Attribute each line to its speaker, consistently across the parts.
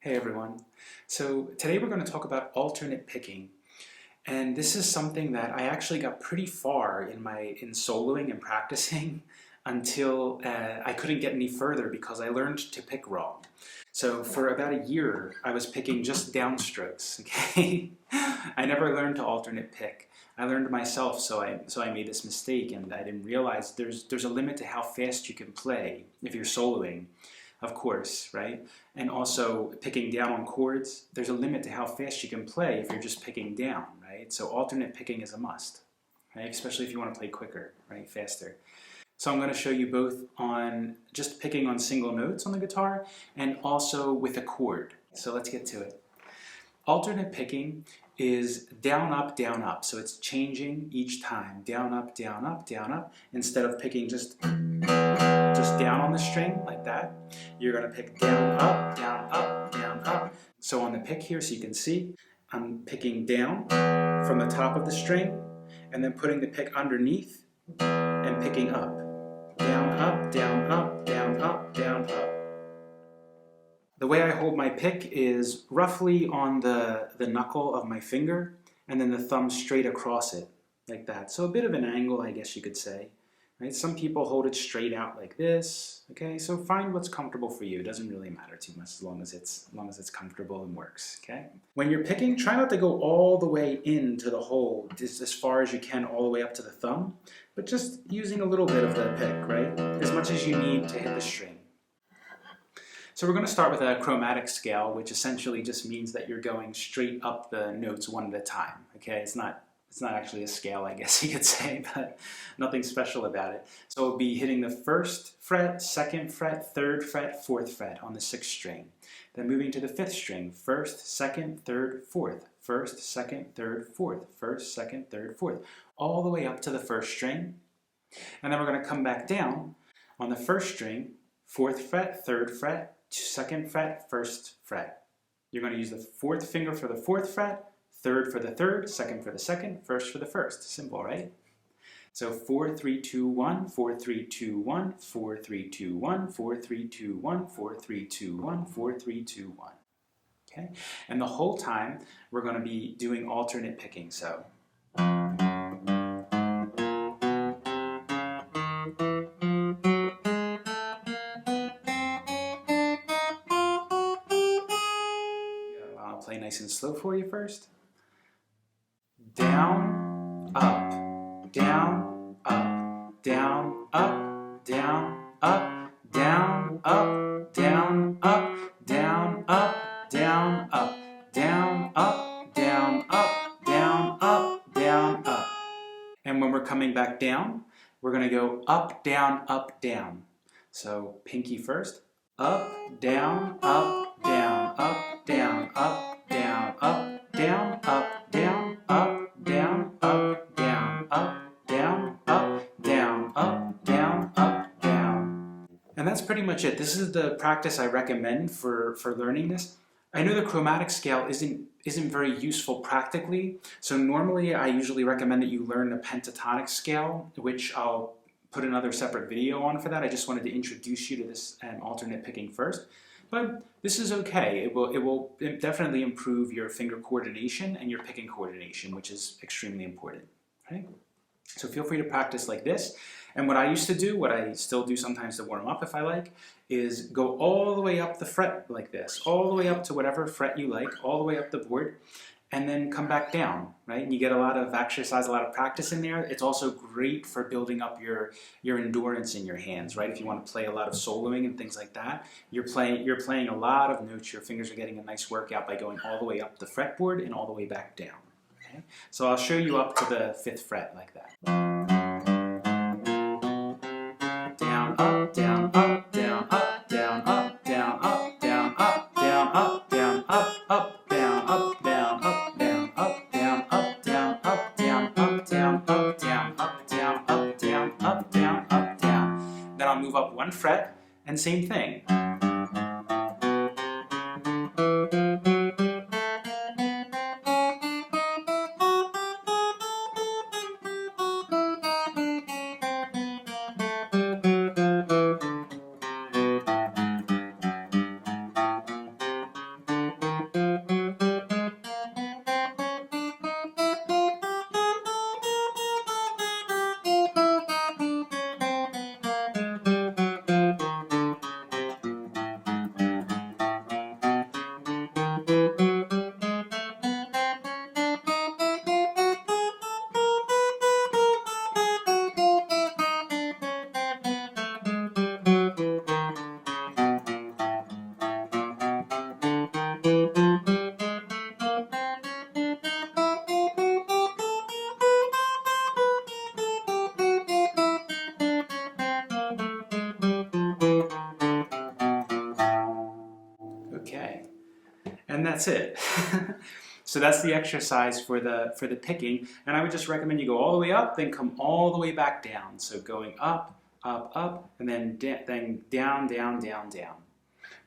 Speaker 1: Hey everyone. So today we're going to talk about alternate picking. And this is something that I actually got pretty far in soloing and practicing until I couldn't get any further because I learned to pick wrong. So for about a year I was picking just downstrokes, okay? I never learned to alternate pick. I learned myself, so I made this mistake, and I didn't realize there's a limit to how fast you can play if you're soloing, of course, right? And also picking down on chords, there's a limit to how fast you can play if you're just picking down, right? So alternate picking is a must, right? Especially if you want to play quicker, right? Faster. So I'm going to show you both on just picking on single notes on the guitar and also with a chord. So let's get to it. Alternate picking is down, up, so it's changing each time. Down, up, down, up, down, up. Instead of picking just down on the string like that, you're going to pick down, up, down, up, down, up. So on the pick here, so you can see, I'm picking down from the top of the string and then putting the pick underneath and picking up. Down, up, down, up, down, up, down, up. The way I hold my pick is roughly on the knuckle of my finger and then the thumb straight across it like that. So a bit of an angle, I guess you could say. Right? Some people hold it straight out like this. Okay, so find what's comfortable for you. It doesn't really matter too much as long as it's comfortable and works. Okay. When you're picking, try not to go all the way into the hole, just as far as you can, all the way up to the thumb, but just using a little bit of the pick, right? As much as you need to hit the string. So we're going to start with a chromatic scale, which essentially just means that you're going straight up the notes one at a time. Okay, it's not actually a scale, I guess you could say, but nothing special about it. So it'll be hitting the first fret, second fret, third fret, fourth fret on the sixth string. Then moving to the fifth string, first, second, third, fourth, first, second, third, fourth, first, second, third, fourth, all the way up to the first string. And then we're going to come back down on the first string, fourth fret, third fret, second fret, first fret. You're going to use the fourth finger for the fourth fret, third for the third, second for the second, first for the first. Simple, right? So 4, 3, 2, 1, 4, 3, 2, 1, 4, 3, 2, 1, 4, 3, 2, 1, 4, 3, 2, 1, 4, 3, 2, 1. Okay? And the whole time we're going to be doing alternate picking. So I'll play nice and slow for you first. Down, up, down, up, down, up, down, up, down, up, down, up, down, up, down, up, down, up, down, up, down, up, down, up. And when we're coming back down, we're going to go up, down, up, down. So pinky first. Up, down, up, down, up, down, up, down, up, down, up, down, up, down, up, down, up, down, up, down, up, down, up, down. And that's pretty much it. This is the practice I recommend for learning this. I know the chromatic scale isn't very useful practically, so normally I usually recommend that you learn the pentatonic scale, which I'll put another separate video on for that. I just wanted to introduce you to this alternate picking first. But this is okay. It will definitely improve your finger coordination and your picking coordination, which is extremely important. Okay? So feel free to practice like this. And what I used to do, what I still do sometimes to warm up if I like, is go all the way up the fret like this, all the way up to whatever fret you like, all the way up the board, and then come back down, right? And you get a lot of exercise, a lot of practice in there. It's also great for building up your endurance in your hands, right? If you want to play a lot of soloing and things like that, you're playing a lot of notes. Your fingers are getting a nice workout by going all the way up the fretboard and all the way back down. Okay? So I'll show you up to the fifth fret like that. Down, up, down, up, down, up, down, up, down, up, down, up, down, up, down, up, up, down, up, down, up, down, up, down, up, down, up, down, up, down, up, down, up, down, up, down, up, down, up, down. Then I'll move up one fret and same thing. And that's it. So that's the exercise for the picking, and I would just recommend you go all the way up, then come all the way back down. So going up, up, up, and then down, down, down, down,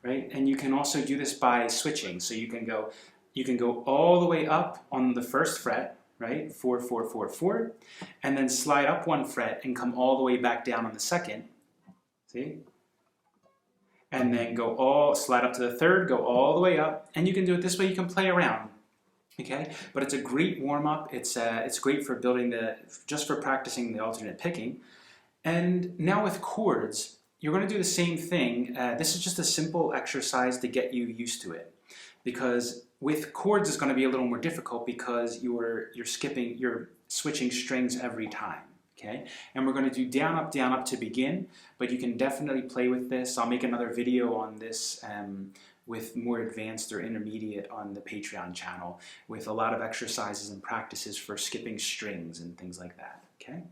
Speaker 1: right? And you can also do this by switching. So you can go all the way up on the first fret, right? 4, 4, 4, 4, and then slide up 1 fret and come all the way back down on the second. See? And then slide up to the third, go all the way up, and you can do it this way. You can play around. Okay, but it's a great warm-up. It's great for just for practicing the alternate picking. And now with chords, you're going to do the same thing. This is just a simple exercise to get you used to it, because with chords it's going to be a little more difficult because you're switching strings every time. Okay, and we're going to do down, up to begin, but you can definitely play with this. I'll make another video on this with more advanced or intermediate on the Patreon channel with a lot of exercises and practices for skipping strings and things like that, okay?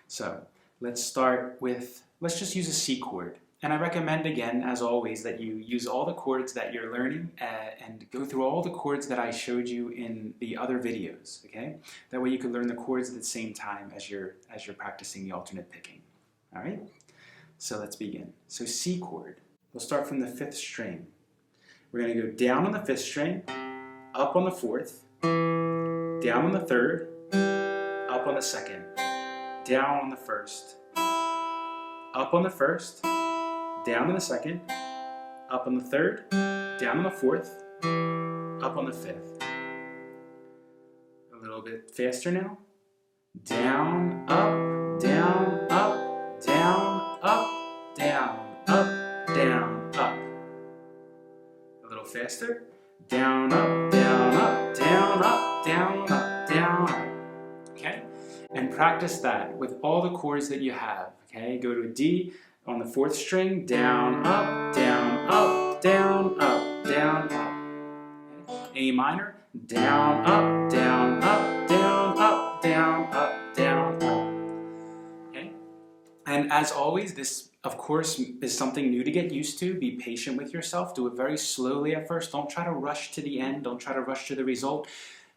Speaker 1: So let's just use a C chord. And I recommend, again, as always, that you use all the chords that you're learning and go through all the chords that I showed you in the other videos, okay? That way you can learn the chords at the same time as you're practicing the alternate picking, all right? So let's begin. So C chord. We'll start from the 5th string. We're going to go down on the 5th string, up on the 4th, down on the 3rd, up on the 2nd, down on the 1st, up on the 1st, down on the 2nd, up on the 3rd, down on the 4th, up on the 5th. A little bit faster now. Down, up, down, up, down, up, down, up, down, up. A little faster. Down, up, down, up, down, up, down, up, down, up. Okay? And practice that with all the chords that you have. Okay? Go to a D on the 4th string. Down, up, down, up, down, up, down, up. Okay? A minor. Down, up, down, up, down, up, down, up, down, up. Okay? And as always, this, of course, is something new to get used to. Be patient with yourself. Do it very slowly at first. Don't try to rush to the end. Don't try to rush to the result,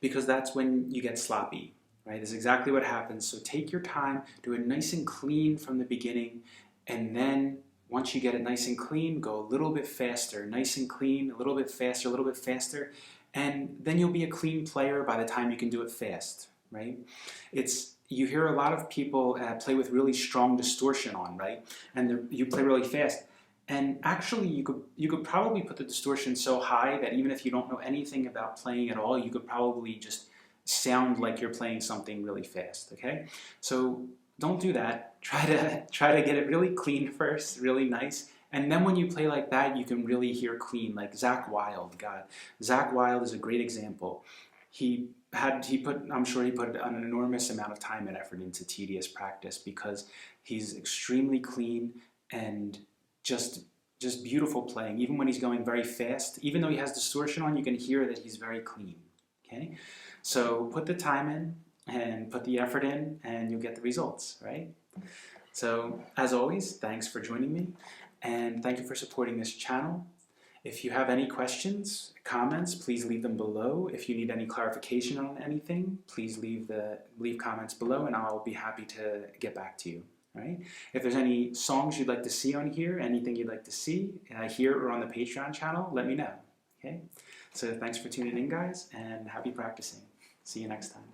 Speaker 1: because that's when you get sloppy, right? That's exactly what happens. So take your time. Do it nice and clean from the beginning. And then once you get it nice and clean, go a little bit faster. Nice and clean, a little bit faster, a little bit faster. And then you'll be a clean player by the time you can do it fast, right? You hear a lot of people play with really strong distortion on, right? And you play really fast. And actually, you could probably put the distortion so high that even if you don't know anything about playing at all, you could probably just sound like you're playing something really fast, okay? So don't do that. Try to get it really clean first, really nice. And then when you play like that, you can really hear clean, like Zakk Wylde. God, Zakk Wylde is a great example. I'm sure he put an enormous amount of time and effort into tedious practice, because he's extremely clean and just beautiful playing. Even when he's going very fast, even though he has distortion on, you can hear that he's very clean. Okay, so put the time in and put the effort in, and you'll get the results, right? So as always, thanks for joining me, and thank you for supporting this channel. If you have any questions, comments, please leave them below. If you need any clarification on anything, please leave comments below, and I'll be happy to get back to you. All right? If there's any songs you'd like to see on here, anything you'd like to see here or on the Patreon channel, let me know. Okay? So thanks for tuning in, guys, and happy practicing. See you next time.